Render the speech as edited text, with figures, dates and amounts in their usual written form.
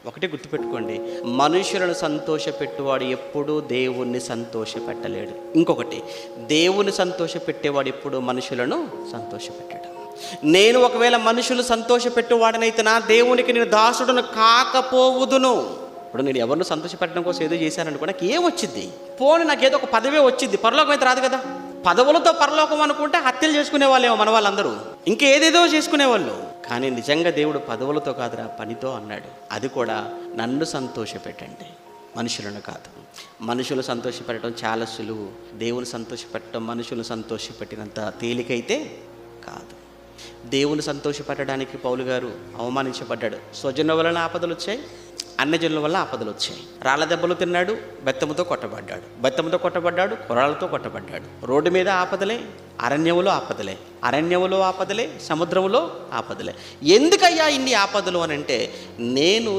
ఒకటి గుర్తుపెట్టుకోండి, మనుషులను సంతోషపెట్టువాడు ఎప్పుడూ దేవుణ్ణి సంతోషపెట్టలేడు. ఇంకొకటి, దేవుని సంతోషపెట్టేవాడు ఎప్పుడూ మనుషులను సంతోషపెట్టాడు. నేను ఒకవేళ మనుషులు సంతోషపెట్టువాడనైతే నా దేవునికి నేను దాసుడును కాకపోవుదును. ఇప్పుడు నేను ఎవరిని సంతోషపెట్టడం కోసం ఏదో చేశాననుకో, నాకు ఏమొచ్చింది? పోనీ నాకేదో ఒక పదవే వచ్చింది, పరలోకం అయితే రాదు కదా. పదవులతో పరలోకం అనుకుంటే హత్యలు చేసుకునే వాళ్ళేమో మన వాళ్ళందరూ, ఇంకేదేదో చేసుకునేవాళ్ళు. కానీ నిజంగా దేవుడు పదవులతో కాదురా, పనితో అన్నాడు. అది కూడా నన్ను సంతోషపెట్టండి, మనుషులను కాదు. మనుషులు సంతోషపెట్టడం చాలా సులువు, దేవుని సంతోషపెట్టడం మనుషులు సంతోషపెట్టినంత తేలికైతే కాదు. దేవుని సంతోషపెట్టడానికి పౌలు గారు అవమానించబడ్డాడు. స్వజనుల వలన ఆపదలు వచ్చాయి, అన్యజనుల వల్ల ఆపదలు వచ్చాయి. రాళ్ళ దెబ్బలు తిన్నాడు, బెత్తముతో కొట్టబడ్డాడు, కొరాలతో కొట్టబడ్డాడు. రోడ్డు మీద ఆపదలే, అరణ్యములో ఆపదలే, సముద్రములో ఆపదలే. ఎందుకయ్యా ఇన్ని ఆపదలు అని అంటే, నేను